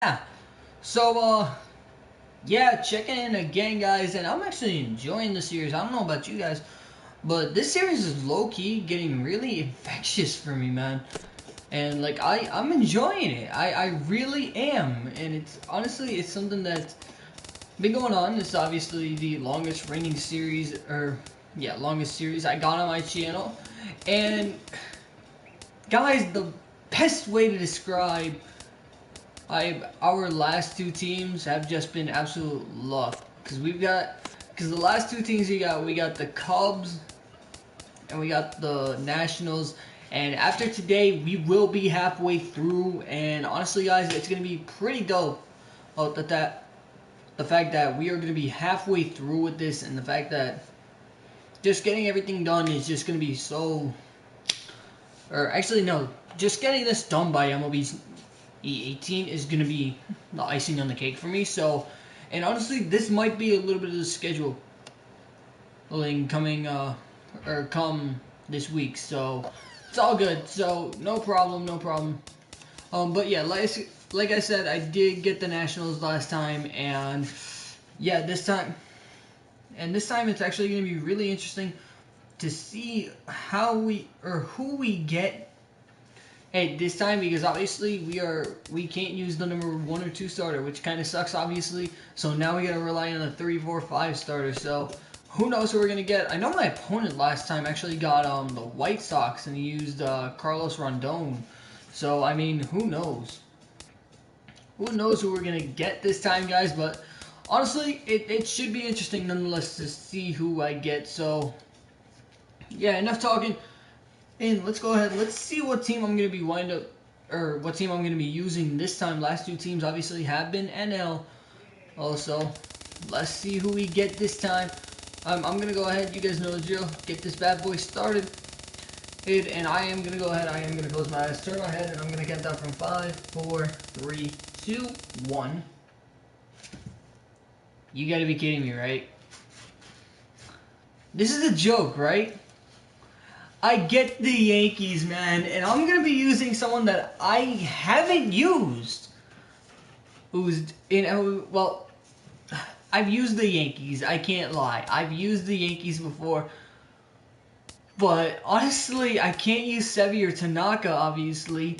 Yeah. So, yeah, checking in again, guys, and I'm actually enjoying the series. I don't know about you guys, but this series is low-key getting really infectious for me, man. And, like, I'm enjoying it. I really am. And it's, honestly, it's something that's been going on. It's obviously the longest reigning series, yeah, longest series I got on my channel. And, guys, the best way to describe our last two teams have just been absolute luck because the last two teams we got the Cubs and we got the Nationals, and after today we will be halfway through, and honestly guys, it's gonna be pretty dope. That the fact that we are gonna be halfway through with this, and the fact that just getting everything done is just gonna be so, or actually no, just getting this done by MLB's E18 is going to be the icing on the cake for me. So, and honestly, this might be a little bit of the schedule coming, or come this week. So, it's all good. So, no problem, no problem. But yeah, like I said, I did get the Nationals last time, and yeah, this time it's actually going to be really interesting to see how who we get at this time, because obviously we can't use the number 1 or 2 starter, which kind of sucks obviously. So now we gotta rely on the 3, 4, 5 starter. So who knows who we're gonna get? I know my opponent last time actually got the White Sox, and he used Carlos Rondon. So I mean, who knows? Who knows who we're gonna get this time, guys? But honestly, it should be interesting nonetheless to see who I get. So yeah, enough talking. And let's go ahead. Let's see what team I'm going to be what team I'm going to be using this time. Last two teams obviously have been NL. Also, let's see who we get this time. I'm going to go ahead. You guys know the drill. Get this bad boy started. And I am going to go ahead. I am going to close my eyes, turn my head, and I'm going to count down from 5, 4, 3, 2, 1. You got to be kidding me, right? This is a joke, right? I get the Yankees, man, and I'm gonna be using someone that I haven't used. Well, I've used the Yankees. I can't lie. I've used the Yankees before, but honestly, I can't use Sevi or Tanaka, obviously.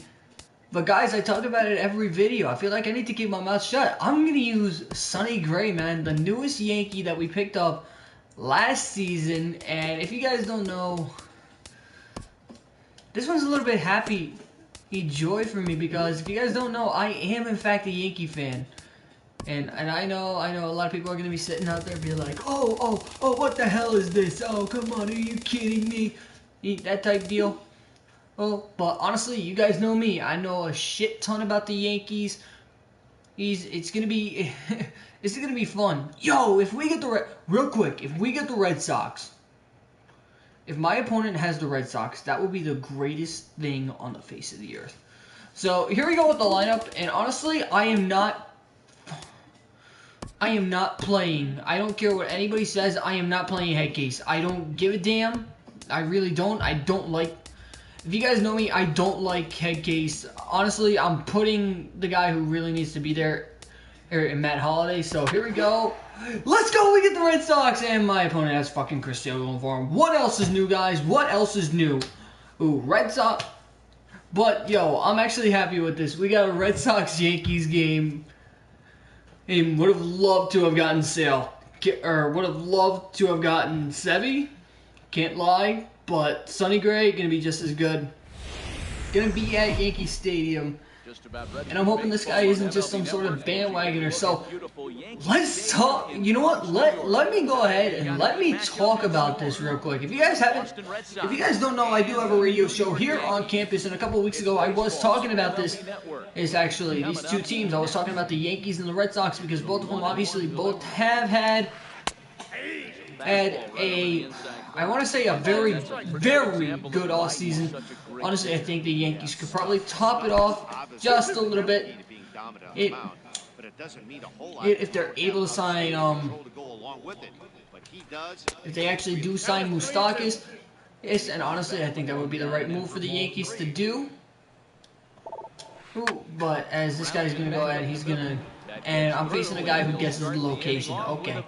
But guys, I talk about it every video. I feel like I need to keep my mouth shut. I'm gonna use Sonny Gray, man, the newest Yankee that we picked up last season. And if you guys don't know, this one's a little bit happy joy for me, because if you guys don't know, I am in fact a Yankee fan. And I know a lot of people are gonna be sitting out there being like, oh, what the hell is this? Oh, come on, are you kidding me? That type deal. Oh, but honestly, you guys know me. I know a shit ton about the Yankees. It's gonna be it's gonna be fun. Yo, if we get if we get the Red Sox, if my opponent has the Red Sox, that would be the greatest thing on the face of the earth. So here we go with the lineup, and honestly, I am not playing. I don't care what anybody says. I am not playing head case. I don't give a damn. I really don't. I don't like. If you guys know me, I don't like head case. Honestly, I'm putting the guy who really needs to be there, Matt Holliday. So here we go. Let's go. We get the Red Sox, and my opponent has fucking Cristiano going for him. What else is new, guys? What else is new? Ooh, Red Sox. But yo, I'm actually happy with this. We got a Red Sox Yankees game. And would have loved to have gotten Sale, or would have loved to have gotten Sevi. Can't lie, but Sonny Gray gonna be just as good. Gonna be at Yankee Stadium, and I'm hoping this guy isn't just some sort of bandwagoner. So let's talk. You know what? Let me go ahead and let me talk about this real quick. If you guys don't know, I do have a radio show here on campus, and a couple of weeks ago I was talking about this. It's actually these two teams. I was talking about the Yankees and the Red Sox, because both of them obviously both have had I want to say a very, very good all season. Honestly, I think the Yankees could probably top it off just a little bit. If they're able to sign, if they actually do sign Moustakas, yes, and honestly, I think that would be the right move for the Yankees to do. But as this guy's gonna go ahead, he's gonna, and I'm facing a guy who guesses the location. Okay.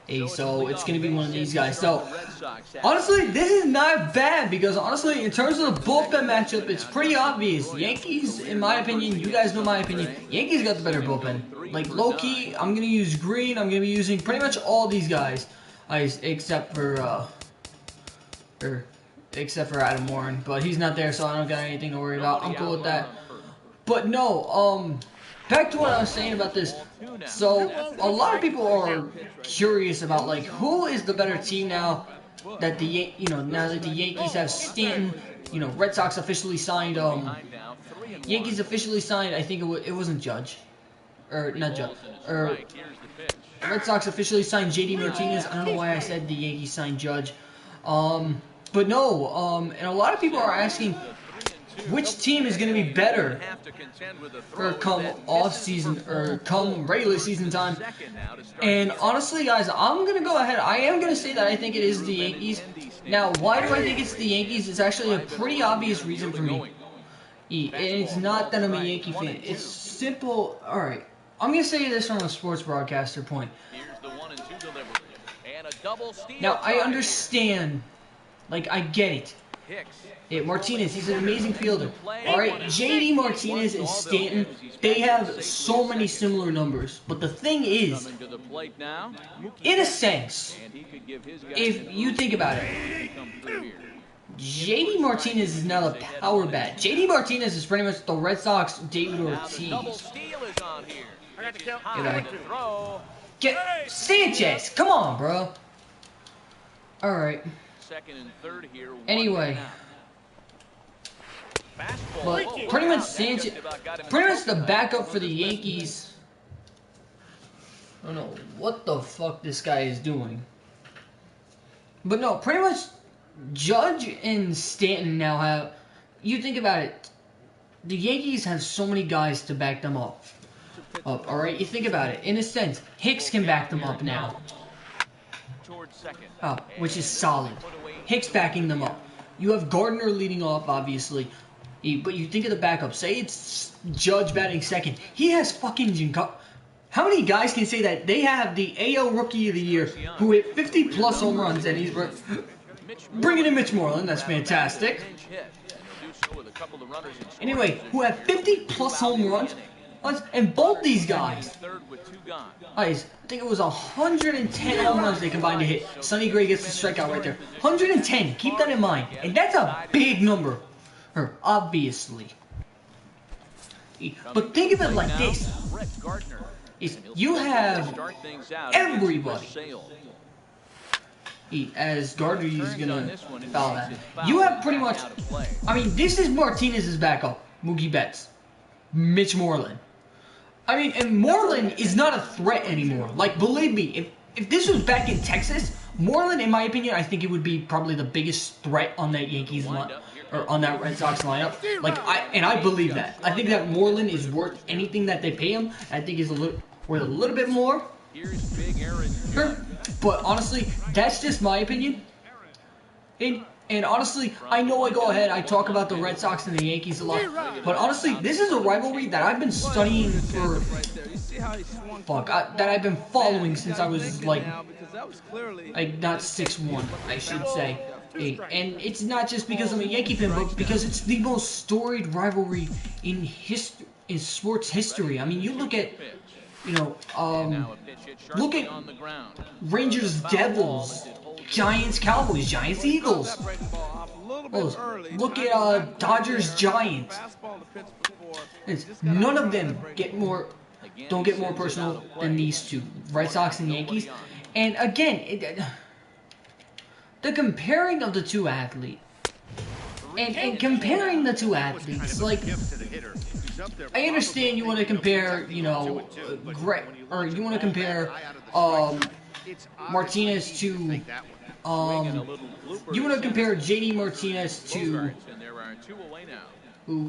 Hey, so it's gonna be one of these guys. So honestly, this is not bad because honestly, in terms of the bullpen matchup, it's pretty obvious. Yankees, in my opinion, you guys know my opinion. Yankees got the better bullpen. Like low key, I'm gonna use Green. I'm gonna be using pretty much all these guys, except for Adam Warren. But he's not there, so I don't got anything to worry about. I'm cool with that. But no, back to what I was saying about this. So a lot of people are curious about like who is the better team now that the now that the Yankees have Stanton. Red Sox officially signed. Yankees officially signed. I think it wasn't Judge, or not Judge, or Red Sox officially signed JD Martinez. I don't know why I said the Yankees signed Judge. But no. And a lot of people are asking, which team is going to be better for come off season or come regular season time? And honestly, guys, I'm going to go ahead. I am going to say that I think it is the Yankees. Now, why do I think it's the Yankees? It's actually a pretty obvious reason for me. And it's not that I'm a Yankee fan. It's simple. All right. I'm going to say this from a sports broadcaster point. Now, I understand. Like, I get it. Martinez, he's an amazing fielder. Alright, JD Martinez and Stanton, they have so many similar numbers. But the thing is, in a sense, if you think about it, JD Martinez is not a power bat. JD Martinez is pretty much the Red Sox David Ortiz. Get Sanchez, come on, bro. Alright. Anyway. But pretty much Sanchez, pretty much the backup for the Yankees. I don't know what the fuck this guy is doing. But no, pretty much Judge and Stanton now have, you think about it, the Yankees have so many guys to back them up. Alright, you think about it. In a sense, Hicks can back them up now. Which is solid. Hicks backing them up. You have Gardner leading off, obviously. But you think of the backup. Say it's Judge batting second. He has fucking Giancarlo. How many guys can say that they have the AL Rookie of the Year who hit 50-plus home runs and he's bringing in Mitch Moreland? That's fantastic. Anyway, who have 50-plus home runs? And both these guys, I think it was 110 home runs they combined to hit. Sonny Gray gets the strikeout right there. 110, keep that in mind. And that's a big number, obviously. But think of it like this. You have everybody. As Gardner is going to foul that. You have pretty much, I mean, this is Martinez's backup. Mookie Betts. Mitch Moreland. I mean, and Moreland is not a threat anymore. Like, believe me, if this was back in Texas, Moreland, in my opinion, I think it would be probably the biggest threat on that Yankees line, or on that Red Sox lineup. Like, I believe that. I think that Moreland is worth anything that they pay him. I think he's worth a little bit more. But honestly, that's just my opinion. And honestly, I know I go ahead, I talk about the Red Sox and the Yankees a lot, but honestly, this is a rivalry that I've been studying for, that I've been following since I was like not 6'1", I should say. And it's not just because I'm a Yankee fan, but because it's the most storied rivalry in sports history. I mean, you look at, look at Rangers Devils, Giants Cowboys, Giants Eagles. Look at Dodgers Giants. None of them don't get more personal than these two, Red Sox and Yankees. And again, the comparing of the two athletes, and comparing the two athletes, like, I understand you want to compare, you want to compare Martinez to, you want to compare JD Martinez to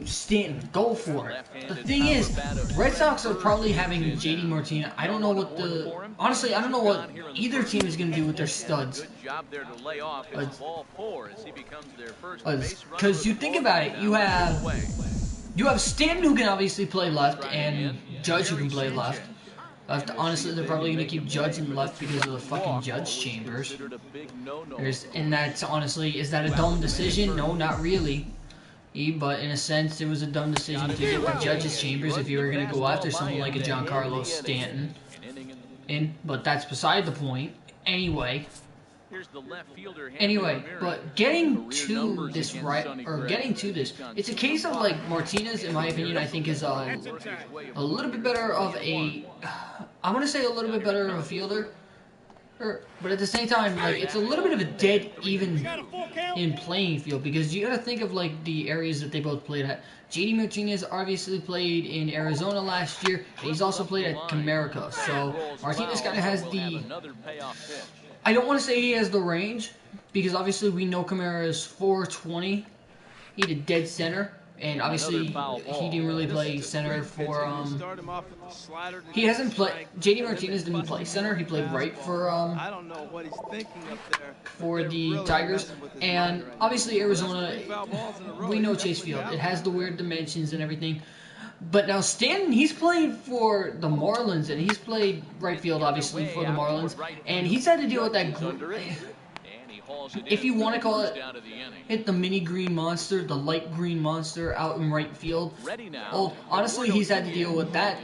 Stanton. Go for it. The thing is, Red Sox are probably having JD Martinez. I don't know what honestly, I don't know what either team is going to do with their studs. Because you think about it, you have You have Stanton who can obviously play left, and Judge who can play left. Honestly, they're probably going to keep Judge in left because of the fucking Judge chambers. And that's honestly, is that a dumb decision? No, not really. But in a sense, it was a dumb decision to get the Judge's chambers if you were going to go after someone like a Giancarlo Stanton. But that's beside the point. Anyway, but getting to this it's a case of like Martinez, in my opinion, I think is a little bit better of a, I want to say a little bit better of a fielder, but at the same time, like, it's a little bit of a dead even in playing field, because you got to think of like the areas that they both played at. JD Martinez obviously played in Arizona last year, and he's also played at Comerica, so Martinez kind of has the, I don't want to say he has the range, because obviously we know Kamara is 420. He had a dead center, and obviously he didn't really play center for, he hasn't played, JD Martinez didn't play center, he played right for, for the Tigers, and obviously Arizona, we know Chase Field, it has the weird dimensions and everything. But now Stanton, he's playing for the Marlins, and he's played right field, obviously, for the Marlins, and he's had to deal with that, if you want to call it the mini green monster, the light green monster out in right field. Well, honestly, he's had to deal with that.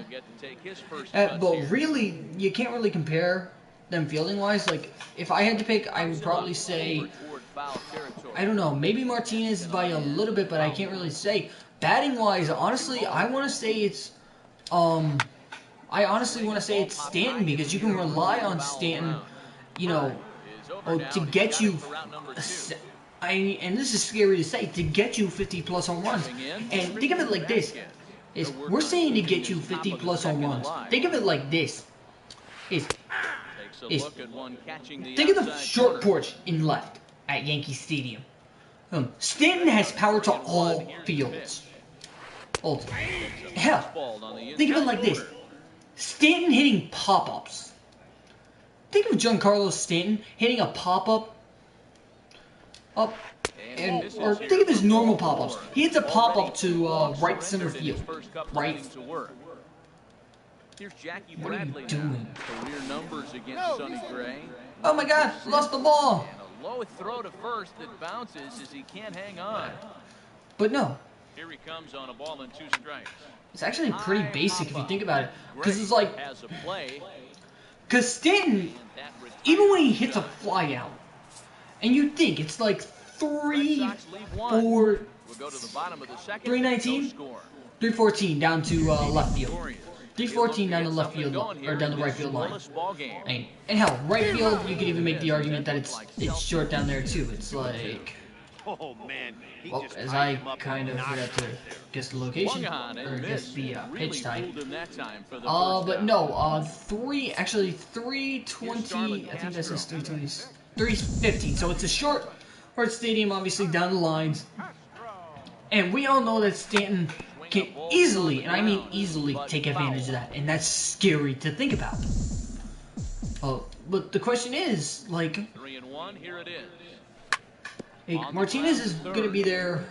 But really, you can't really compare them fielding-wise. Like, if I had to pick, I would probably say, I don't know, maybe Martinez by a little bit, but I can't really say. Batting-wise, honestly, I want to say it's, I honestly want to say it's Stanton, because you can rely on Stanton, you know, to get you, and this is scary to say, to get you 50-plus home runs. And think of it like this, we're saying to get you 50-plus home runs. Think of it like this, think of the short porch in left at Yankee Stadium. Stanton has power to all fields. Hell, think of it like this. Stanton hitting pop-ups. Think of Giancarlo Stanton hitting a pop-up or think of his normal pop-ups. He hits a pop-up to right center field, right? What are you doing? Oh my God, lost the ball. Low throw to first that bounces as he can't hang on. But no. Here he comes on a ball and 2 strikes. It's actually pretty basic if you think about it. Because it's like, because Stanton, even when he hits a fly out, and you think it's like 319, 314 down to left field. 314 down the left field, or down the right field line. And hell, right field, you could even make the argument that it's short down there too. It's like, well, as I kind of forgot to guess the location, or guess the pitch type. But no, 320, I think that says 320, 315. So it's a short stadium, obviously, down the lines. And we all know that Stanton can easily, and I mean easily, take advantage of that, and that's scary to think about. But the question is, like, 3-1, here it is. Martinez is going to be there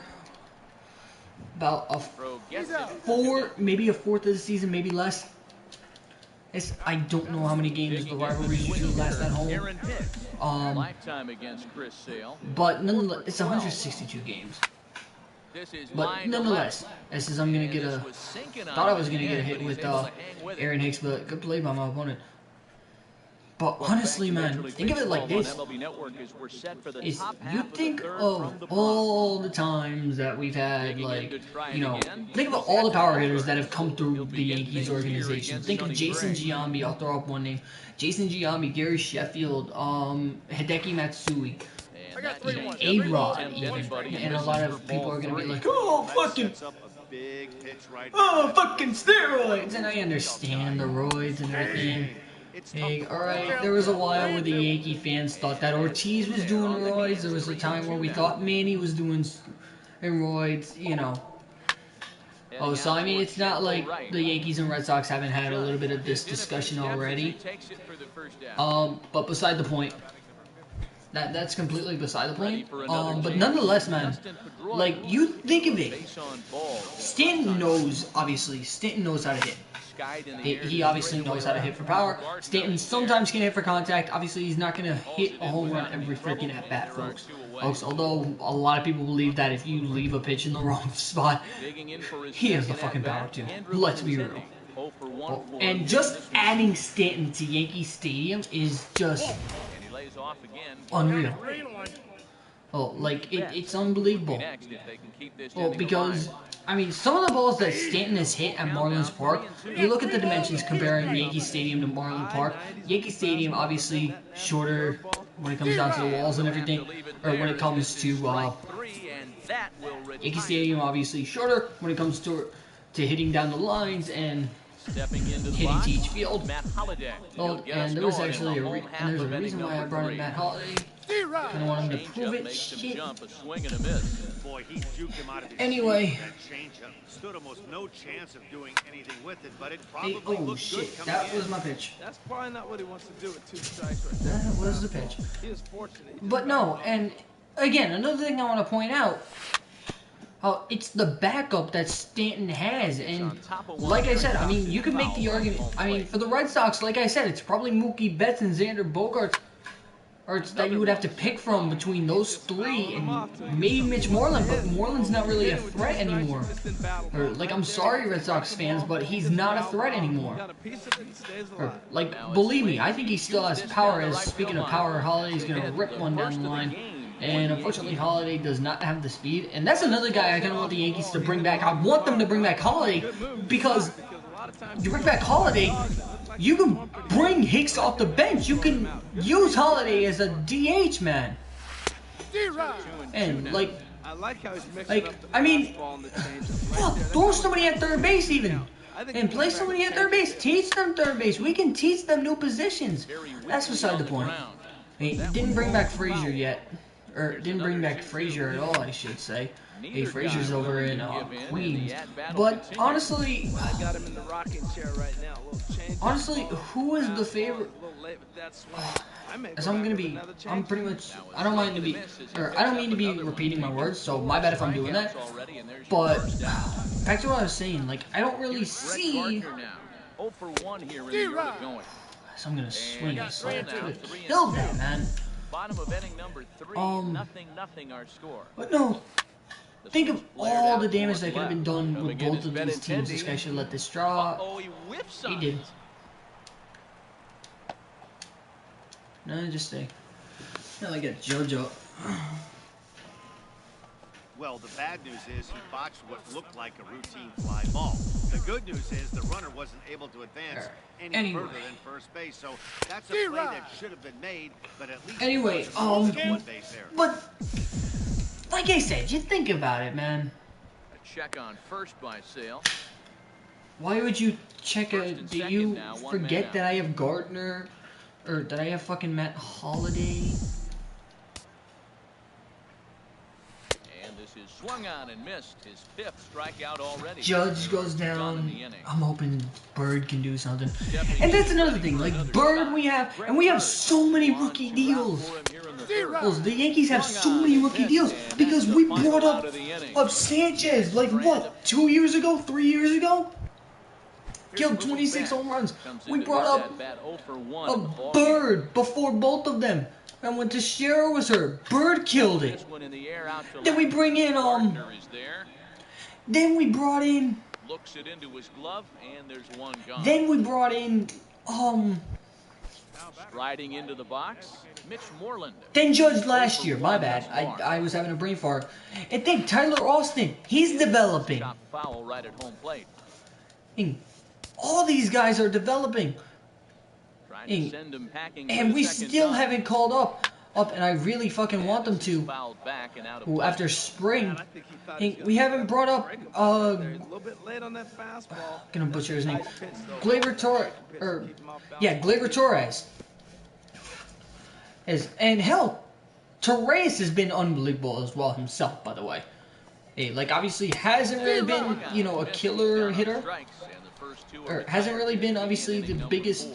about a maybe a fourth of the season, maybe less. I don't know how many games the rivalries usually last at home. But nonetheless, it's 162 games. But nonetheless, I'm gonna get a. Thought I was gonna get a hit with Aaron Hicks, but good play by my opponent. But honestly, man, think of it like this: you think of all the times that we've had, like, you know, think about all the power hitters that have come through the Yankees organization. Think of Jason Giambi. I'll throw up one name: Jason Giambi, Gary Sheffield, Hideki Matsui. A-Rod, even, and a lot of people are gonna be like, oh, fucking steroids, and I understand the roids and everything. Hey, alright, there was a while where the Yankee fans thought that Ortiz was doing roids. There was a time where we thought Manny was doing roids, you know. Oh, so I mean, it's not like the Yankees and Red Sox haven't had a little bit of this discussion already. But beside the point. That's completely beside the point. But nonetheless, man, like, you think of it, Stanton knows, obviously, Stanton knows how to hit. He obviously knows how to hit for power. Stanton sometimes can hit for contact. Obviously, he's not going to hit a home run every freaking at-bat, folks. Although a lot of people believe that if you leave a pitch in the wrong spot, he has the fucking power too. Let's be real. And just adding Stanton to Yankee Stadium is just unreal. Oh, like, it's unbelievable. Well, because, I mean, some of the balls that Stanton has hit at Marlins Park, if you look at the dimensions comparing Yankee Stadium to Marlins Park, Yankee Stadium obviously shorter when it comes down to the walls and everything, or when it comes to, Yankee Stadium obviously shorter when it comes to hitting down the lines and hitting to each field. Oh, and there was actually there's a reason why I brought in Matt Holliday. I don't want him to prove it. Shit. Anyway. Stood almost no chance of doing anything with it, but it Hey, oh shit, that was my pitch. That's probably not what he wants to do with 2 strikes right there. That was the pitch. He is fortunate. But no, and again, another thing I want to point out, it's the backup that Stanton has, and like I said, I mean, you can make the argument, I mean, for the Red Sox, like I said, it's probably Mookie Betts and Xander Bogaerts that you would have to pick from between those three, and maybe Mitch Moreland, but Moreland's not really a threat anymore. Or, like, I'm sorry, Red Sox fans, but he's not a threat anymore. Or, like, believe me, I think he still has power, as speaking of power, Holiday's going to rip one down the line. And unfortunately, Holliday does not have the speed. And that's another guy I kind of want the Yankees to bring back. I want them to bring back Holliday, because you bring back Holliday, you can bring Hicks off the bench. You can use Holliday as a DH, man. And, like, I mean, well, throw somebody at third base even. And play somebody at third base. Teach them third base. We can teach them new positions. That's beside the point. I mean, didn't bring back Frazier yet. Or didn't bring back Frazier at all, I should say. Hey, Frazier's over in Queens. But honestly, who is the favorite? As I'm pretty much, I don't mean to be repeating my words, so my bad if I'm doing that. But back to what I was saying, like, I don't really see. So I'm gonna swing it, so I could have killed that, man. Bottom of inning number 3, nothing our score. But no, think of all the damage that could have been done with both of these teams. This guy should let this draw. He did. No, just stay. Not like a JoJo. Well, the bad news is he botched what looked like a routine fly ball. The good news is the runner wasn't able to advance any further than first base, so that's a play that should have been made, but at least one base error. But like I said, you think about it, man. A check on first by Sale. Why would you check a? Do you forget that I have Gardner, or that I have fucking Matt Holliday? Swung on and missed his 5th strikeout already. Judge goes down. I'm hoping Bird can do something. And that's another thing. Like, Bird we have so many rookie deals. The Yankees have so many rookie deals because we brought up Sanchez, like, what, 2 years ago, 3 years ago? Killed 26 home runs. We brought up a Bird before both of them. And when Teixeira was hurt, Bird killed it. Then we bring in, then we brought in, looks it into his glove, and there's one gone. Then we brought in, Striding into the box, Mitch Moreland. Then Judge last year, my bad. I was having a brain fart. And then Tyler Austin, he's developing. Foul right at home plate. And all these guys are developing. And we still haven't called up, and I really fucking want them to. After spring, we haven't brought up. Gonna butcher his name. Gleyber Torres. And hell, Torres has been unbelievable as well himself, by the way. Hey, like, obviously hasn't really been, you know, a killer hitter, or hasn't really been obviously the biggest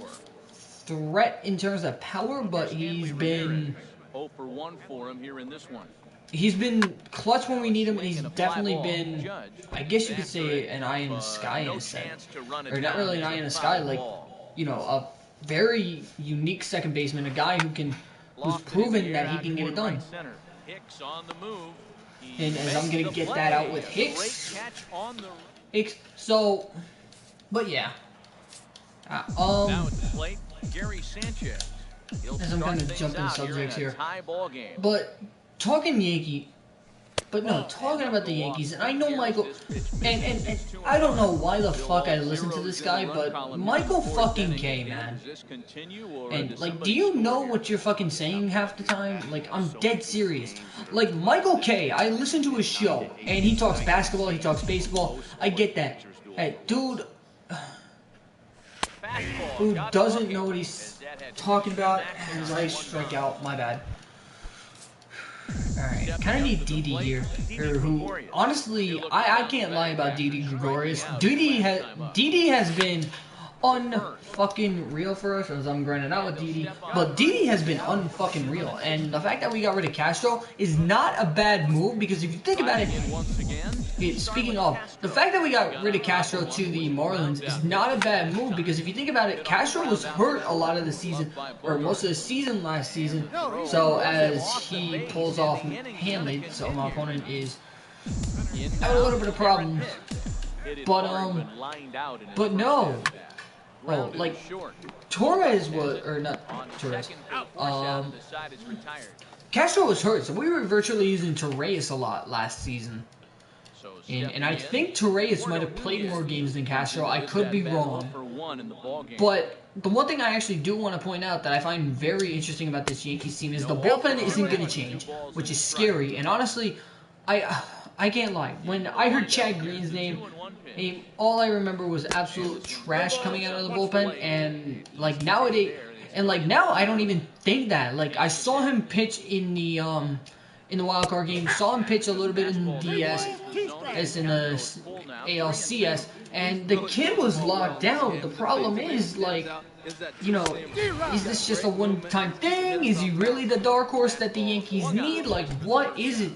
threat in terms of power, but he's been 0 for 1 for him here in this one. He's been clutch when we need him, and he's definitely been, I guess you could say, an eye in the sky in a sense. Or not really an eye in the sky, like, you know, a very unique second baseman, a guy who's proven that he can get it done. And as I'm going to get that out with Hicks. So, but yeah. Now at the plate, Gary Sanchez. As I'm kind of jumping subjects here. But talking about the Yankees, and I know Michael, and I don't know why the fuck I listen to this guy, but Michael fucking K, man. And, like, do you know what you're fucking saying half the time? Like, I'm dead serious. Like, Michael K, I listen to his show, and he talks basketball, he talks baseball, I get that. Hey, dude, who doesn't know what he's talking about, as I strike out, my bad. Alright, kind of need Didi here, who, honestly, I can't lie about Didi Gregorius. Didi has been unfucking real for us, as I'm grinding out with Didi, but Didi has been unfucking real, and the fact that we got rid of Castro is not a bad move, because if you think about it, speaking of, the fact that we got rid of Castro to the Marlins is not a bad move, because if you think about it, Castro was hurt a lot of the season, or most of the season last season, so as he pulls off Hanley, so my opponent is having a little bit of problems, but no. Oh, like, Torres was, or not Torres, Castro was hurt, so we were virtually using Torres a lot last season. And I think Torres might have played more games than Castro. I could be wrong. But the one thing I actually do want to point out that I find very interesting about this Yankees team is the bullpen isn't going to change, which is scary. And honestly, I can't lie. When I heard Chad Green's name, all I remember was absolute trash coming out of the bullpen, and like nowadays, and like now I don't even think that. Like I saw him pitch in the wild card game, saw him pitch a little bit in the DS, as in the ALCS, and the kid was locked down. The problem is, like, you know, is this just a one-time thing? Is he really the dark horse that the Yankees need? Like, what is it?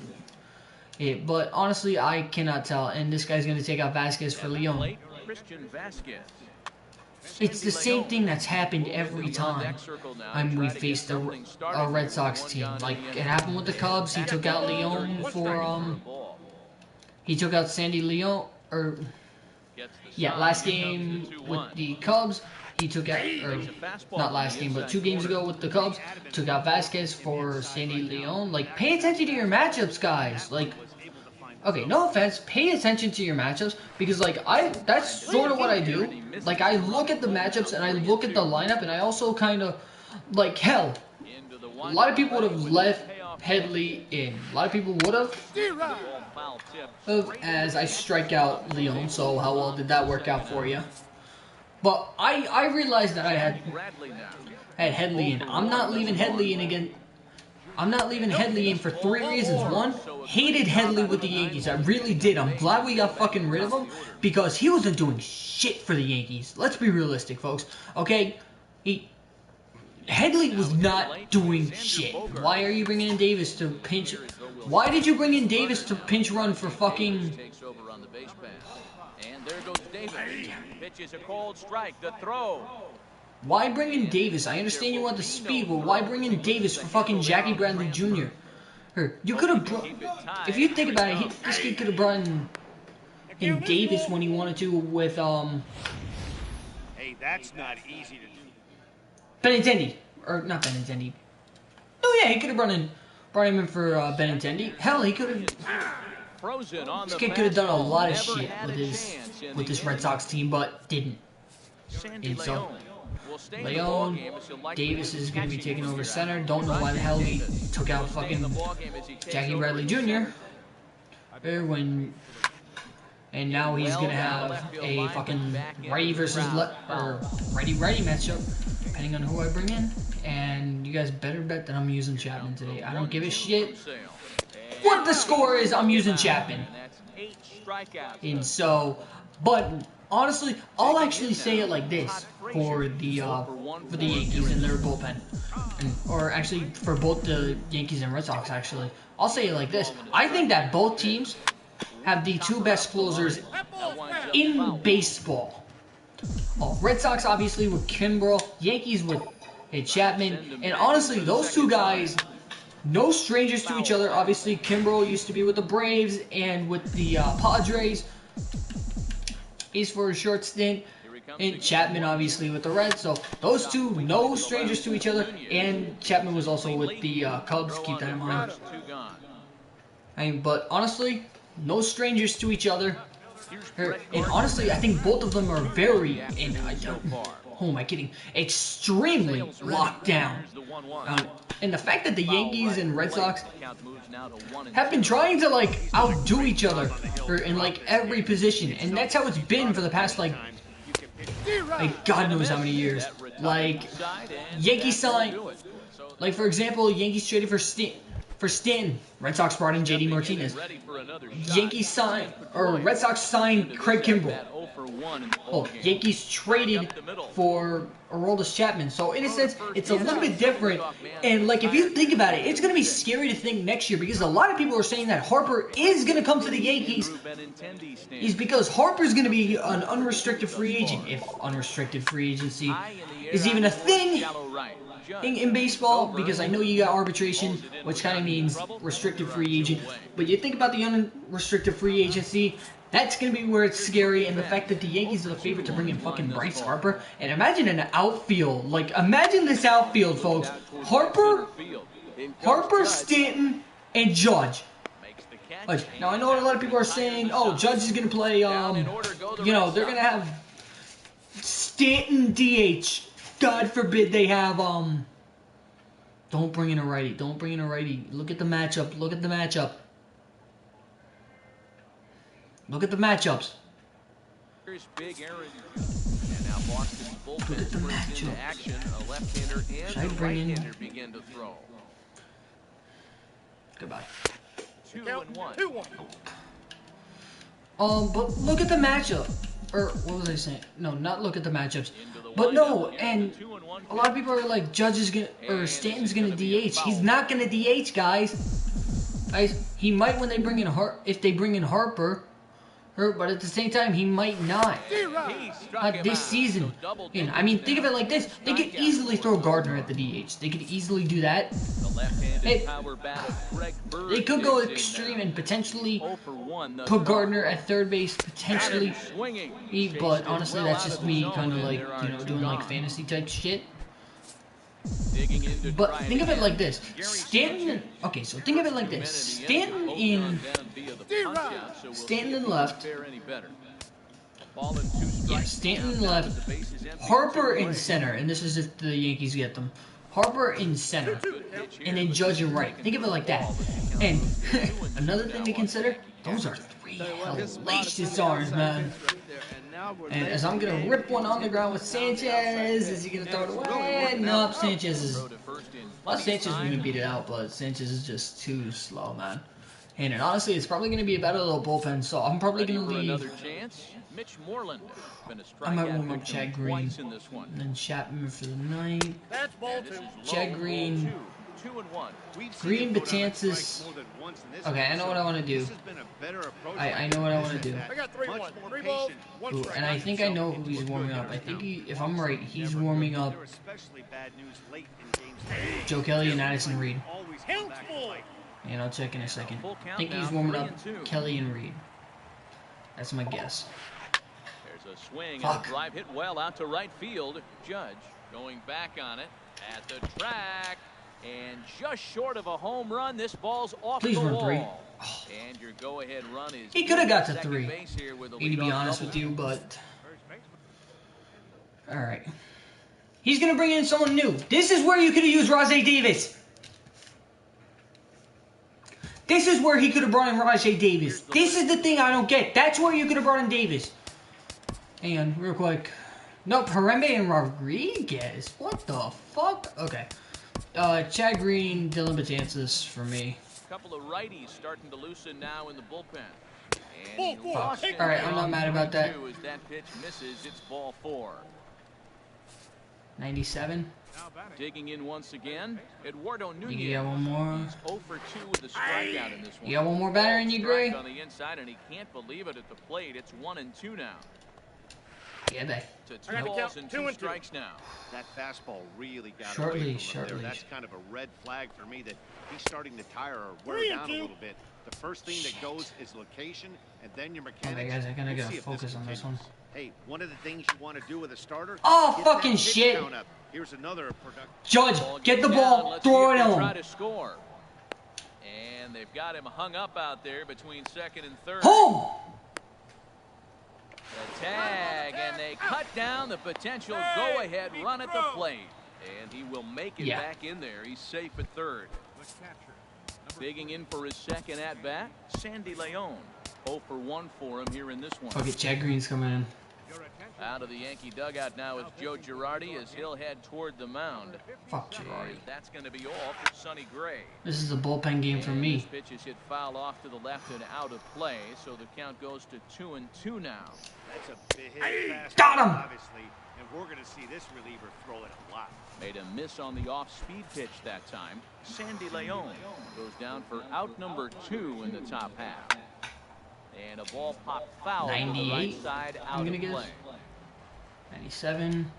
Yeah, but honestly, I cannot tell. And this guy's going to take out Vasquez for Leon. It's the same thing that's happened every time we faced a Red Sox team. Like, it happened with the Cubs. He took out Leon for, he took out Sandy Leon, or, yeah, last game with the Cubs. He took out, or not last game, but 2 games ago with the Cubs, took out Vasquez for Sandy Leon. Like, pay attention to your matchups, guys. Like, okay, no offense, pay attention to your matchups, because, like, that's sort of what I do. Like, I look at the matchups, and I look at the lineup, and I also kind of, like, hell, a lot of people would have left Headley in. A lot of people would have, as I strike out Leon, so how well did that work out for you? But I realized that I had Headley in. I'm not leaving Headley in again. I'm not leaving Headley in for 3 reasons. One, hated Headley with the Yankees. I really did. I'm glad we got fucking rid of him, because he wasn't doing shit for the Yankees. Let's be realistic, folks. Okay? Headley was not doing shit. Why are you bringing in Davis to pinch? Why did you bring in Davis to pinch run for fucking... There goes Davis. Pitches a cold strike. The throw. Why bring in Davis? I understand you want the speed, but why bring in Davis for fucking Jackie Bradley Jr.? You could have brought... If you think about it, this kid could have brought in Davis when he wanted to with, Hey, that's not easy to do. Benintendi. Or, not Benintendi. Oh, yeah, he could have brought him in for Benintendi. Hell, he could have... This kid could have done a lot of shit with this Red Sox team, but didn't. And so, Leon, Davis is going to be taking over center. Don't know why the hell he took out fucking Jackie Bradley Jr. And now he's going to have a fucking righty versus righty-righty matchup, depending on who I bring in. And you guys better bet that I'm using Chapman today. I don't give a shit what the score is. I'm using Chapman. And so, but honestly, I'll actually say it like this for the Yankees and their bullpen, or actually for both the Yankees and Red Sox. Actually, I'll say it like this: I think that both teams have the two best closers in baseball. Red Sox obviously with Kimbrel, Yankees with Chapman, and honestly, those two guys, no strangers to each other. Obviously, Kimbrel used to be with the Braves and with the Padres. He's for a short stint. And Chapman obviously with the Reds. So those two, no strangers to each other. And Chapman was also with the Cubs. Keep that in mind. But honestly, no strangers to each other. And honestly, I think both of them are very, and who am I kidding? Extremely locked down. And the fact that the Yankees and Red Sox have been trying to like outdo each other in like every position, and that's how it's been for the past like God knows how many years. Like Yankees signed, like for example, Yankees traded for Stanton. Red Sox brought in JD Martinez. Yankees signed, or Red Sox signed Craig Kimbrel. Yankees traded for Aroldis Chapman. So in a sense, it's a little bit different. And like if you think about it, it's going to be scary to think next year because a lot of people are saying that Harper is going to come to the Yankees. Is because Harper's going to be an unrestricted free agent, if unrestricted free agency is even a thing in baseball, because I know you got arbitration, which kind of means restricted free agent, but you think about the unrestricted free agency, that's going to be where it's scary, and the fact that the Yankees are the favorite to bring in fucking Bryce Harper, and imagine an outfield, like, imagine this outfield, folks, Harper, Stanton, and Judge. Like, now I know a lot of people are saying, oh, Judge is going to play, you know, they're going to have Stanton DH. God forbid they have, don't bring in a righty. Don't bring in a righty. Look at the matchup. Look at the matchup. Look at the matchups. Look at the matchup. Should I bring in? Goodbye. 2-1. But look at the matchup. Or, what was I saying? No, not look at the matchups. But no, and a lot of people are like, Judge is gonna, or Stanton's gonna DH. He's not gonna DH, guys. He might when they bring in if they bring in Harper. But at the same time, he might not. Not this season. And, I mean, think of it like this. They could easily throw Gardner at the DH. They could easily do that. They could go extreme and potentially put Gardner at third base, potentially. But honestly, that's just me kind of like, you know, doing like fantasy type shit. But think of it like this. Stanton, okay, so think of it like this. Stanton in left. Yeah, Stanton in left. Harper in center, and this is if the Yankees get them. Harper in center, and then Judge in right. Think of it like that. And another thing to consider, those are three hellacious arms, man. And as I'm going to rip one on the ground with Sanchez, is he going to throw it away? Nope, Sanchez is... Well, Sanchez is going to beat it out, but Sanchez is just too slow, man. And honestly, it's probably going to be a battle of the bullpen, so I'm probably going to leave... I might warm up Chad Green, and then Chapman for the night. Chad Green... Green, Betances. Okay, I know what I want to do. I know what I want to do. Ooh, and I think I know who he's warming up. I think if I'm right, he's warming up Joe Kelly and Addison Reed. And I'll check in a second. I think he's warming up Kelly and Reed. That's my guess. There's a swing and a drive hit well out to right field. Judge going back on it at the track. And just short of a home run, this ball's off the wall. Please run 3. Oh. And your go-ahead run is... He could have got to 3, to be honest with you, but... Alright. He's going to bring in someone new. This is where you could have used Rajai Davis. This is where he could have brought in Rajai Davis. This is the thing I don't get. That's where you could have brought in Davis. Hang on, real quick. Nope, Harambe and Rodriguez. What the fuck? Okay. Chad Green, Dylan Betances for me. A couple of righties starting to loosen now in the bullpen. And he lost it. All right, I'm not mad about that. As that pitch misses, it's ball 4. 97. Digging in once again, Eduardo Nunez. You got one more. He's 0 for 2 with a strikeout in this one. You got one more batter in you, Gray? On the inside, and he can't believe it at the plate. It's 1-2 now. Yeah, babe. To 2 balls and 2 strikes now. That fastball really got Shortly, away from him shortly. there. That's kind of a red flag for me that he's starting to tire or wear down a little bit. The first thing that goes is location, and then your mechanics. Okay, guys, I gotta We'll get see if focus on this one. continues. Hey, one of the things you want to do with a starter. Oh, get fucking that pitch shit. count up. Here's another production. Judge, get the ball, Let's throw see it if they on try him. to score. And they've got him hung up out there between second and third. Home! The tag, and they cut down the potential go-ahead run at the plate. And he will make it back in there. He's safe at third. Digging in for his second at-bat, Sandy Leon. 0 for 1 for him here in this one. Fuck it, Chad Green's coming in. Out of the Yankee dugout now is Joe Girardi as he'll head toward the mound. Fuck Girardi. That's going to be all for Sonny Gray. This is a bullpen game for me. This pitch is hit foul off to the left and out of play, so the count goes to 2-2 now. That's a big hit. Got him! Obviously, and we're going to see this reliever throw it a lot. Made a miss on the off-speed pitch that time. Sandy Leon goes down for out number 2 in the top half. And a ball popped foul to the 98. right side out of play. 97.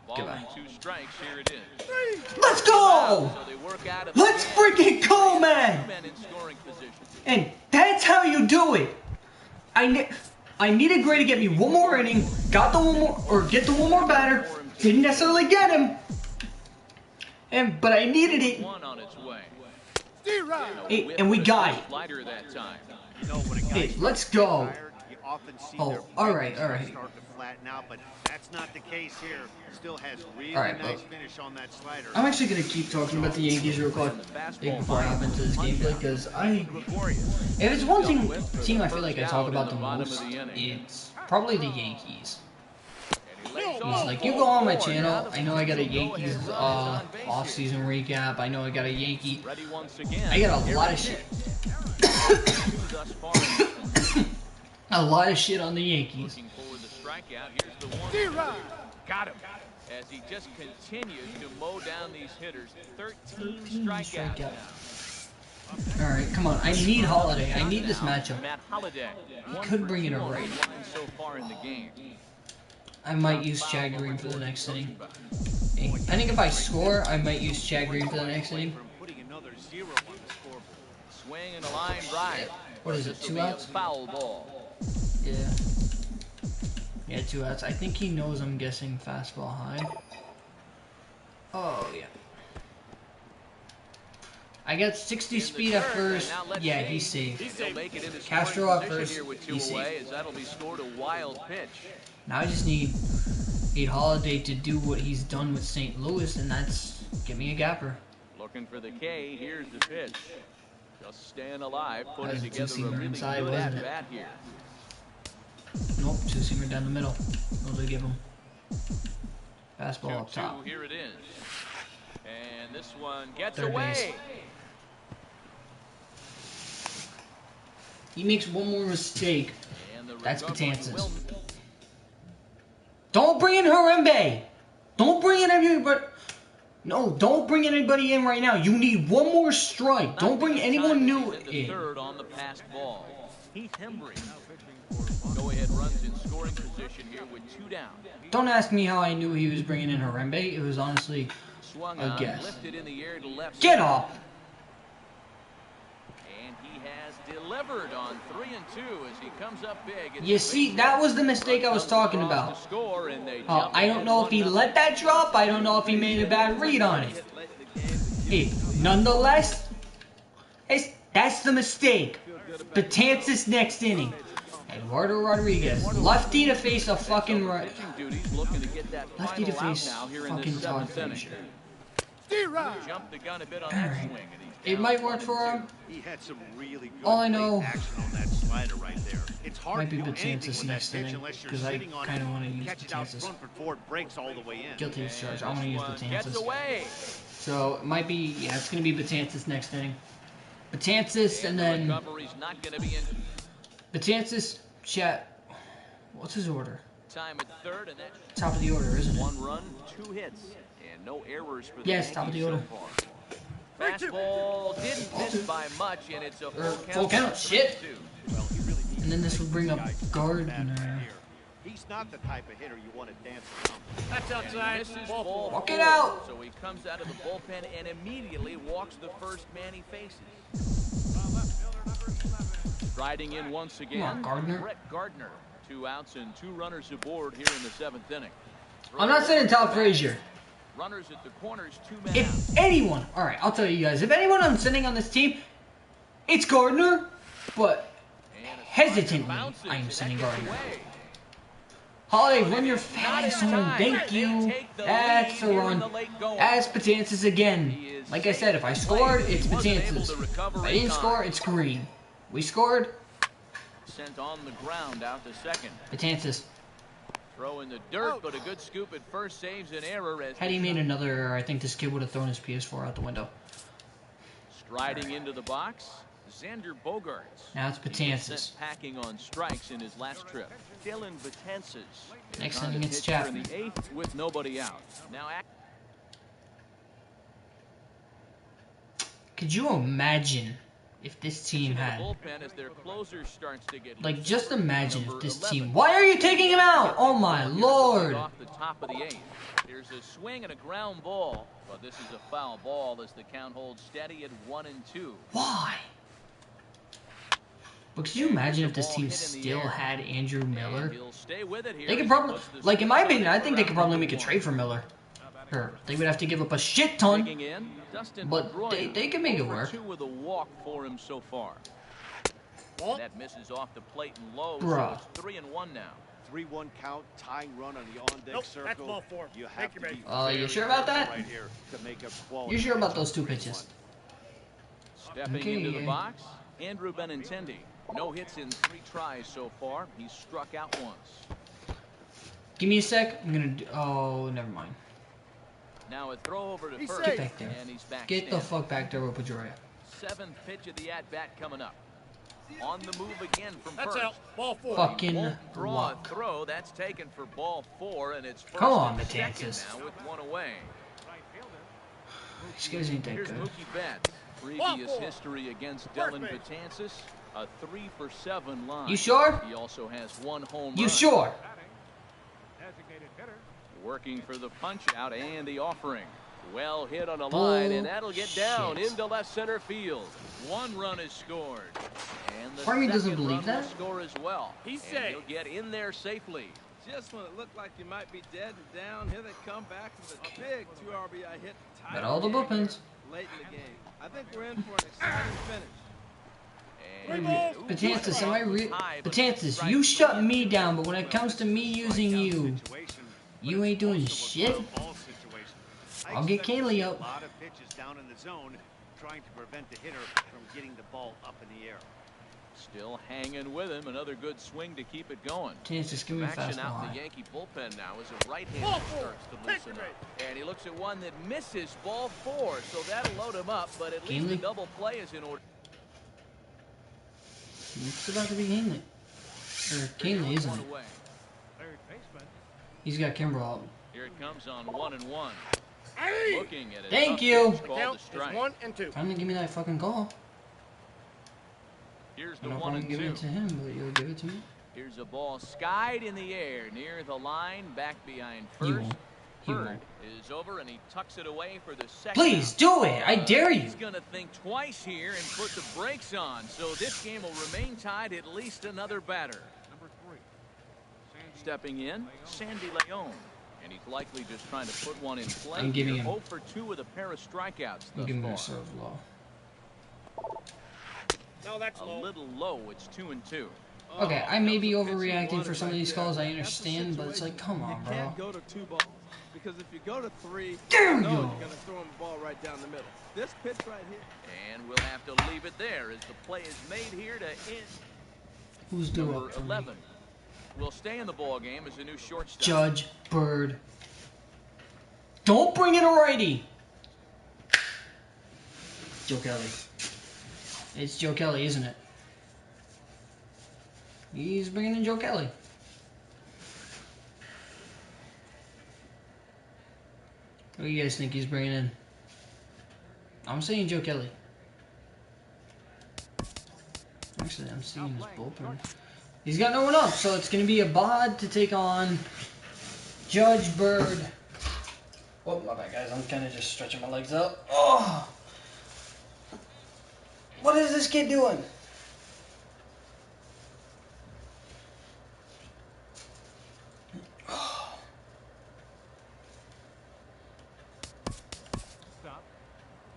Ball Goodbye. and 2 strikes. Here it is. Let's go! So they work out of the Let's game. freaking go, man! 2 men in scoring position. And that's how you do it. I needed Gray to get me one more inning. Got the one more, or get the one more batter. Didn't necessarily get him. But I needed it. One on its way. Hey, and we got it. Slider that time. You know, when a Hey, guy's let's go. tired, you often see Oh, their all right, fingers all right. start to flatten out, but that's not the case here. Still has really All right, nice but finish on that slider. I'm actually going to keep talking about the Yankees real quick before I hop into this gameplay, because if it's one team I feel like I talk about the most, it's probably the Yankees. It's like, you go on my channel, I know I got a Yankees off-season recap, I know I got a Yankee, I got a lot of shit. A lot of shit on the Yankees. Looking forward to strikeout. Here's the one. Got him. As he just continues to mow down these hitters. 13 strikeouts now. Alright, come on. I need Holiday. I need this matchup. Matt Holliday. Could bring it over. So far in the game. I might use Chad Green for the next inning. Hey, I think if I score, I might use Chad Green for the next inning. Putting another 0 on the scoreboard. Swing and a line drive. What is it, 2 outs? Foul ball. Yeah. Yeah, 2 outs. I think he knows I'm guessing fastball high. Oh, yeah. I got 60 speed at first. Yeah, he's safe. Castro at first. He's safe. That'll be scored a wild pitch. Now I just need Holiday to do what he's done with St. Louis, and that's get me a gapper. Looking for the K. Here's the pitch. Just staying alive, That putting was a together a two-seamer really inside, good wasn't it? at-bat here. Nope, 2-seamer down the middle. What do they give him? Fastball up 2-2, top. here it is. And this one gets Third away. base. He makes one more mistake. And the That's recovery Betances. will- Don't bring in Harambe! Don't bring in anybody. No, don't bring anybody in right now. You need one more strike. Don't bring anyone new in. Third on the passed ball. Heath Hembry. Go ahead runs in scoring position here with 2 down. Don't ask me how I knew he was bringing in Harambe. It was honestly Swung a on, guess. lifted in the air to left. Get side. off! And he has delivered on 3 and 2 as he comes up big. It's You see, that was the mistake I was talking about. I don't know if he let that drop. I don't know if he made a bad read on it. Hey, nonetheless, that's the mistake. Betances next inning. Eduardo Rodriguez, lefty to face a fucking right. Lefty to face fucking Todd Frazier. Jumped the gun a bit on that Alright. swing, and he's It down might for work for him. He had some really good All I know- action on that slider right there. It's hard Might to be do anything Betances with that next pitch inning, unless you're 'cause I sitting on kinda it, wanna use catch it out Betances. front before it breaks all the way in. Guilty as charged. I want to use Gets Betances. away. So it might be, yeah, it's going to be Betances next inning. Betances and then recovery's not going to be in. Betances, chat. What's his order? Time at third, and that's Top of the order, isn't it? 1 run, 2 hits, and no errors for the Yes, top of the Yankees order. so far. Fastball didn't miss by much, and it's a Full count. Shit. 3-2. Well, he really needs And then this will bring up Gardner. He's not the type of hitter you want to dance around. That's outside. Misses Ball ball Walk it 4. out. So he comes out of the bullpen and immediately walks the first man he faces. Striding in once again, Come on, Gardner. Brett Gardner. 2 outs and 2 runners aboard here in the 7th inning. I'm not saying Todd Frazier. Runners at the corners, 2 men out. If anyone, all right, I'll tell you guys. If anyone I'm sending on this team, it's Gardner. But hesitantly, I am sending Gardner. Holiday, run your fast home. Thank you. That's a run. As Betances again. Like I said, if I scored, it's Betances. If I didn't score, it's Green. We scored. Sent on the ground out to second. Betances. Throw in the dirt, but a good scoop at first saves an error. As Had he made another error, I think this kid would have thrown his PS4 out the window. Striding into the box, Xander Bogaerts. Now it's He was Betances. sent packing on strikes in his last trip. Dylan Betances. Next is on inning, the it's pitcher Chapman. in the 8th with nobody out. Now, Could you imagine if this team the had, bullpen as their closer starts to get like, loose. just imagine if Number this 11. team. Why are you taking him out? Oh my lord! Off the top of the 8th. Here's a swing and a ground ball, but this is a foul ball as the count holds steady at 1-2. Why? But could you imagine if this team still had Andrew Miller? And he'll stay with it here They could as he probably, puts the like, in my sticks on opinion, I it think they could for probably round make a one. trade for Miller. Or they would have to give up a shit ton. Digging in, Dustin But Pedroia, they can make it 0 for work. 2 with a walk for him so far. That misses off the plate and low, Bruh. so it's 3-1 now. 3-1 count, tying run on the on-deck Nope, circle. that's ball 4. You Take have your to be bait. You very sure about careful that? right here to make a quality You sure about catch those on 2 pitches? 3-1. Stepping Okay. into the box, Andrew Benintendi. No hits in 3 tries so far. He's struck out once. Give me a sec. I'm gonna do, oh, never mind. Now a throw over to He's first, safe. Get back there. and he's back Get the standing. fuck back there with Pedroia. 7th pitch of the at-bat coming up. On the move again from That's first. out. Ball 4. Fucking Won't draw luck. a throw. That's taken for ball 4, and it's first Come on, and second Betances. now with 1 away. These guys ain't that Here's good. Mookie Betts. Previous history against Dylan Betances, a 3-for-7 line. You sure? He also has 1 home You run. sure? Working for the punch out and the offering. Well hit on a line, and that'll get down Bullshit. into left center field. 1 run is scored. And the Part of me doesn't second believe run will that. score as well. He's and safe. he'll get in there safely. Just when it looked like you might be dead and down, here they come back with a big 2 RBI hit. to tie Got all the game bullpens. late in the game. I think we're in for an exciting finish. And Betances, am I Betances, you shut me down, but when it comes to me using you, you ain't doing shit. I'll get Kaylee A up. lot of pitches down in the zone, trying to prevent the hitter from getting the ball up in the air. still hanging with him. Another good swing to keep it going. Betances, give me a Action out in fastball. the Yankee bullpen now as a right-hander starts to loosen up. And he looks at one that misses ball 4, so that'll load him up, but at least the Kaylee? double play is in order. It's about to be Hanley. Or Kaylee, isn't One it? away. He's got Kimbrel up. Here it comes on 1-1. Looking at it. Thank you. Called a strike. 1 and 2. Finally give me that fucking call. Here's I the don't know if 1 I'm and giving 2. it to him, but you'll give it to me. Here's a ball skied in the air near the line, back behind He first. won't. He Bird won't. is over and he tucks it away for the second. Please out. do it. I dare you. He's going to think twice here and put the brakes on. So this game will remain tied at least another batter. Stepping in, Sandy Leon. And he's likely just trying to put one in play. I'm giving here. him- 0 for 2 with a pair of strikeouts I'm thus giving him far. a serve low. No, that's A low. little low. It's 2-2. Okay, I may be overreacting for some of these calls, I understand, but it's like, come on, You bro. can't go to 2 balls. Because if you go to 3, There you we know go. you're going to throw him the ball right down the middle. This pitch right here. And we'll have to leave it there as the play is made here to end. Who's due Number up for me? 11 will stay in the ball game as a new shortstop. Judge Bird. Don't bring in a righty. Joe Kelly. It's Joe Kelly, isn't it? He's bringing in Joe Kelly. What do you guys think he's bringing in? I'm saying Joe Kelly. Actually, I'm seeing his bullpen. He's got no one up, so it's going to be a bod to take on Judge Bird. Oh, my bad, guys. I'm kind of just stretching my legs up. Oh! What is this kid doing? Stop.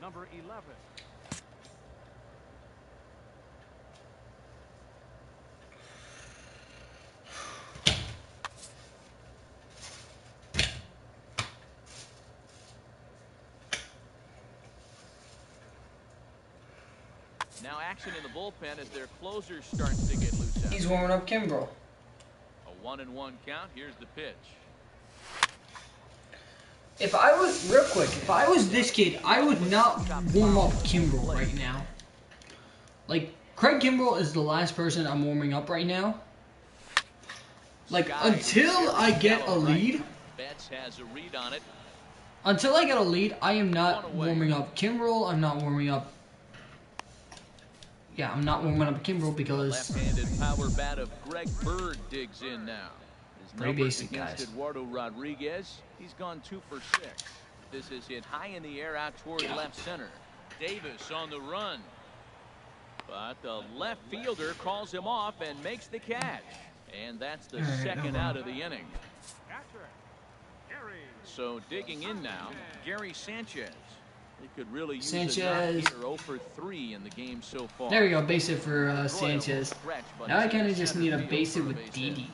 Number 11. Now action in the bullpen as their closer starts to get loose out. He's warming up Kimbrel. A 1-1 count. Here's the pitch. If I was, real quick, if I was this kid, I would not warm up Kimbrel right now. Like, Craig Kimbrel is the last person I'm warming up right now. Like, until I get a lead, Betts has a read on it. until I get a lead, I am not warming up Kimbrel. I'm not warming up. Yeah, I'm not warming up Kimbrel because. Left-handed power bat of Greg Bird digs in now. His pretty numbers basic, against guys. Eduardo Rodriguez. He's gone 2 for 6. This is hit high in the air out toward left center. Davis on the run. But the left fielder calls him off and makes the catch. And that's the second out of the inning. So digging in now, Gary Sanchez. He could really use Sanchez. a knock here. 0 for 3 in the game so far. There we go, base it for Sanchez. Now I kind of just need to base it with Didi.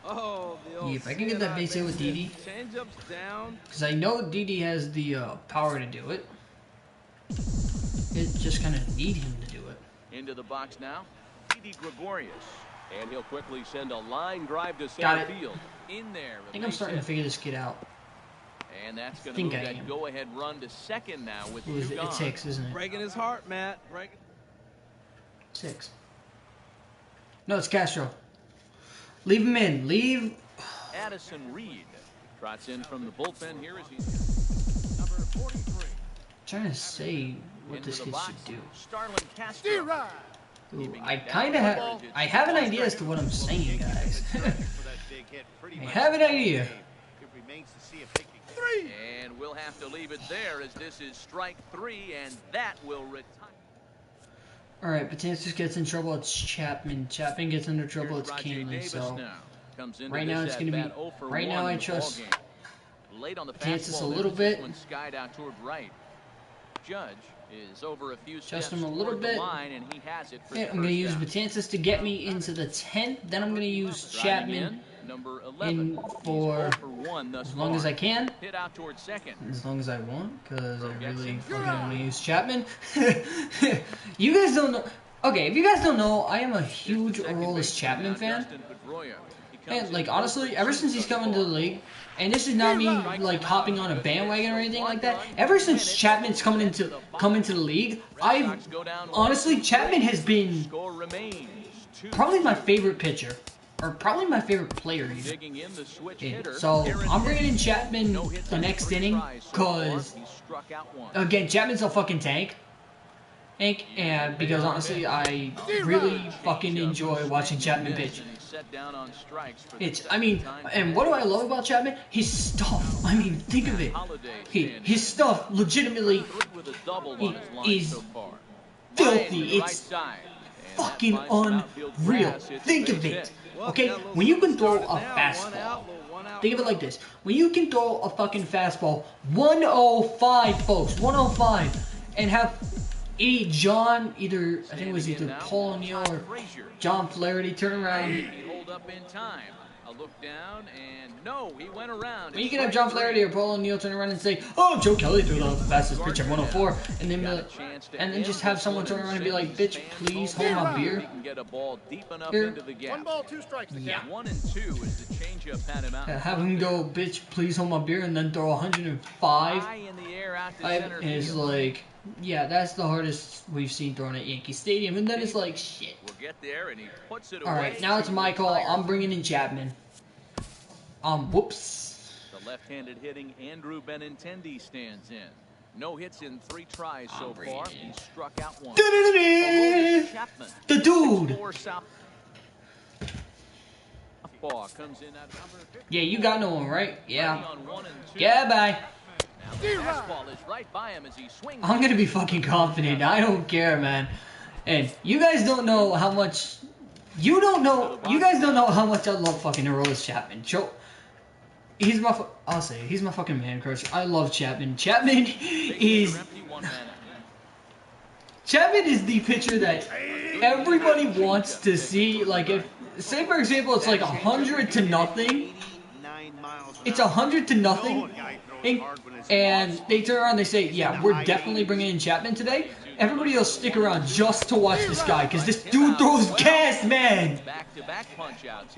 Oh, the Yeah, if I can get that base hit with Didi. Change-ups down. Because I know Didi has the power to do it. It just kind of need him to do it. Into the box now, Didi Gregorius. And he'll quickly send a line drive to Got center it. field. In there. I think I'm starting to figure this kid out. And that's going to move that go-ahead run to second now with 2 gone. It's 6, isn't it? Breaking his heart, Matt. Breaking. 6. No, it's Castro. Leave him in. Leave. Addison Reed trots in from the bullpen here as he's Number 43. Trying to say what into this the kid box. should do. Starlin Castro. Ooh, I kind of have. I have an idea as to what I'm saying, guys. I have an idea. It remains to see if they can. And we'll have to leave it there as this is strike 3, and that will retire. All right, Betances gets in trouble. It's Chapman. Chapman gets into trouble. It's Rajay Canley. Davis So now comes into right now this it's going to at-bat be. 0 for Right 1 now I in the trust ballgame. Late on the Betances a fastball, little this bit. one skied out toward right. Judge is over a few steps Just him a little toward the bit. line, and he has it for Yeah, the I'm going to first use down. Betances to get me into the 10th. Then I'm going to use Driving Chapman in, number 11. in for He's 0 for 1 thus as long as far. I can. Hit out toward second. As long as I want, because I really fucking want to use Chapman. You guys don't know. Okay, if you guys don't know, I am a huge Aroldis Chapman fan. And, like, honestly, ever since he's come into the league, and this is not me, like, hopping on a bandwagon or anything like that, ever since Chapman's come into the league, honestly, Chapman has been probably my favorite pitcher. Or probably my favorite player, even. So, I'm bringing in Chapman the next inning, because, again, Chapman's a fucking tank. And because, honestly, I really fucking enjoy watching Chapman pitch. I mean, and what do I love about Chapman? His stuff. I mean, think of it. His stuff, legitimately, is filthy. It's fucking unreal. Think of it. Okay, when you can throw a fastball, think of it like this. When you can throw a fucking fastball, 105, folks, 105, and have I think it was either Paul O'Neill or John Flaherty turn around. He hold up in time. A look down, and no, he went around. When you can have John Flaherty or Paul O'Neill turn around and say, "Oh, Joe Kelly threw the fastest pitch at 104," and then just have someone turn around and be like, "Bitch, please hold my beer." He can get a ball deep enough Here. into the gap. 1 ball, 2 strikes. Yeah. 1 and 2 is the changeup pat him out. Have him go, "Bitch, please hold my beer," and then throw 105. High in the air out to And center it's field. like, Yeah, that's the hardest we've seen thrown at Yankee Stadium, and then it's like, shit. Will get there, and he puts it away. All right, now it's my call. I'm bringing in Chapman. Whoops. The left-handed hitting Andrew Benintendi stands in. No hits in 3 tries so far. He struck out 1. Chapman. The dude. Comes in at number 50. Yeah, you got no one, right? Yeah. Yeah, bye. Now the fastball is right by him as he swings. I'm gonna be fucking confident. I don't care, man. And you guys don't know how much. You guys don't know how much I love fucking Aroldis Chapman. He's my. I'll say it, he's my fucking man crush. I love Chapman. Chapman is the pitcher that everybody wants to see. Like if, say for example, it's like 100 to nothing. It's 100 to nothing. And they turn around and they say, yeah, we're definitely bringing in Chapman today. Everybody will stick around just to watch this guy, because this dude throws gas, man.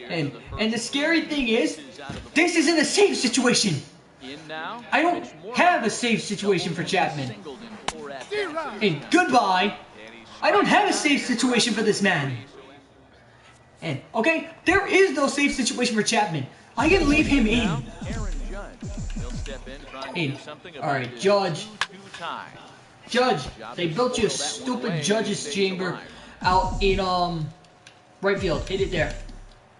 And the scary thing is, this isn't a safe situation. I don't have a safe situation for Chapman. And goodbye. I don't have a safe situation for this man. And, okay, there is no safe situation for Chapman. I can leave him in. Alright, Judge. Judge, they built you a stupid judge's chamber out in right field. Hit it there.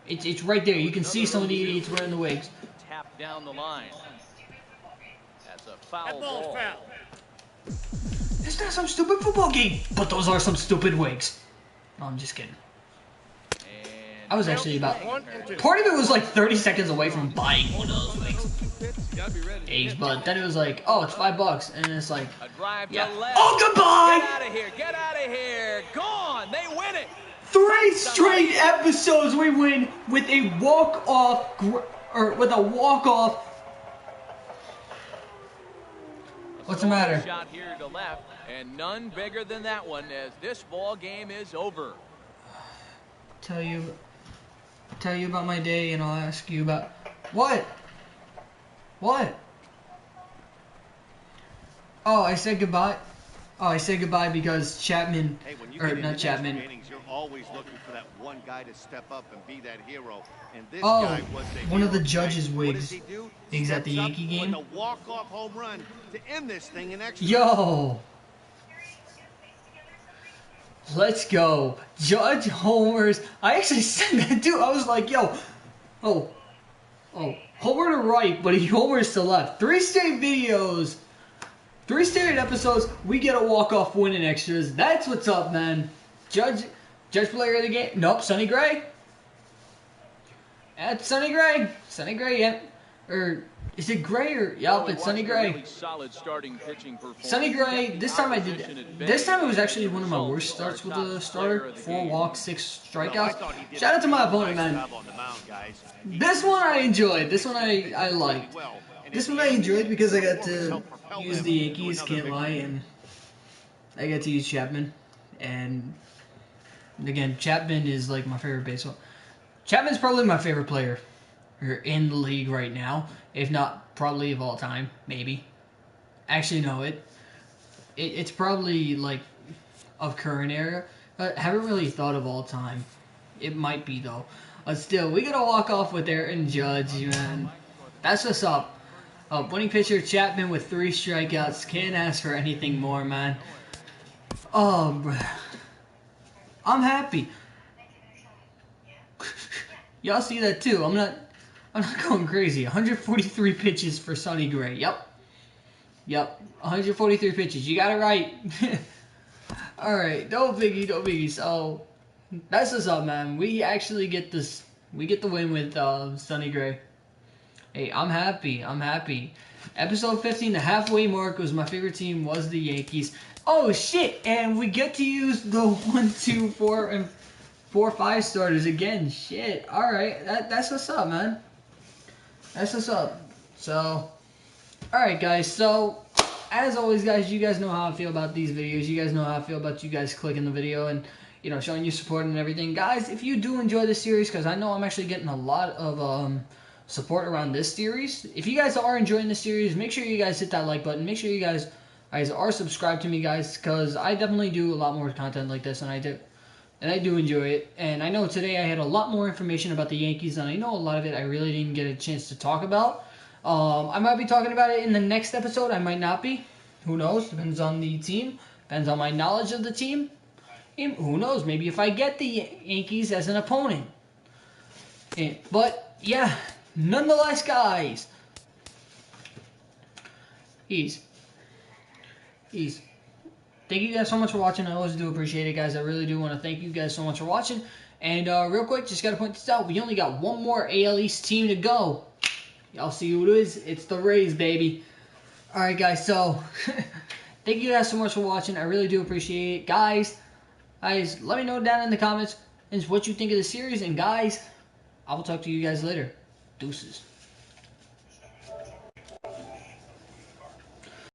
It's right there. You can see some of the idiots wearing the wigs. Tap down the line. That's a foul ball. It's not some stupid football game, but those are some stupid wigs. No, I'm just kidding. I was actually about. Part of it was like 30 seconds away from buying one of those wigs. But then it was like, oh, it's $5, and it's like, yeah. Oh, goodbye! Get out of here! Get out of here! Gone! They win it! 3 straight episodes we win with a walk-off, or with a walk-off. What's the matter? Shot here to left, and none bigger than that one as this ball game is over. Tell you about my day, and I'll ask you about what? What? Oh, I said goodbye. Oh, I said goodbye because Chapman, or not Chapman. You're always looking for that one guy to step up and be that hero. And this oh, guy was one of the judges' wigs. He's at the Yankee game. With a walk-off home run to end this thing in extra. Yo. Let's go. Judge homers. I actually said that too. I was like, yo. Oh. Homer to right, but he homers to left. 3 straight videos. 3 straight episodes. We get a walk-off win in extras. That's what's up, man. Judge player of the game. Nope, Sonny Gray. That's Sonny Gray. Sonny Gray, yeah. Or is it Gray or yup, it's Sonny Gray. Really solid starting pitching performance. Sonny Gray, this time I did. This time it was actually one of my worst starts with a starter. 4 walks, 6 strikeouts. Shout out to my opponent, man. This one I enjoyed. This one I liked. This one I enjoyed because I got to use the Yankees, can't lie, and I got to use Chapman. And again, Chapman is like my favorite baseball. Chapman's probably my favorite player in the league right now, if not probably of all time, maybe. Actually, no, it's probably like of current era. I haven't really thought of all time. It might be though. But still, we gotta walk off with Aaron Judge, man. That's what's up. Winning pitcher Chapman with 3 strikeouts. Can't ask for anything more, man. Oh, I'm happy. Y'all see that too. I'm not going crazy. 143 pitches for Sonny Gray. Yep. 143 pitches. You got it right. Alright, no biggie. So, that's what's up, man. We actually get this. We get the win with Sonny Gray. Hey, I'm happy. Episode 15, the halfway mark, was my favorite team was the Yankees. Oh, shit. And we get to use the 1, 2, 4, and 4, 5 starters again. Shit. Alright, that's what's up, man. That's what's up. So, alright, guys. So, as always, guys, you guys know how I feel about these videos. You guys know how I feel about you guys clicking the video and, you know, showing you support and everything. Guys, if you do enjoy this series, because I know I'm actually getting a lot of support around this series. If you guys are enjoying this series, make sure you guys hit that like button. Make sure you guys guys are subscribed to me, guys, because I definitely do a lot more content like this, and I do enjoy it. And I know today I had a lot more information about the Yankees, and I know a lot of it I really didn't get a chance to talk about. I might be talking about it in the next episode. I might not be. Who knows? Depends on the team. Depends on my knowledge of the team. And who knows? Maybe if I get the Yankees as an opponent. But yeah, nonetheless, guys. Thank you guys so much for watching. I always do appreciate it, guys. I really do want to thank you guys so much for watching. And real quick, just got to point this out. We only got one more AL East team to go. Y'all see who it is? It's the Rays, baby. Alright, guys. So, thank you guys so much for watching. I really do appreciate it. Guys, let me know down in the comments what you think of the series. And guys, I will talk to you guys later. Deuces.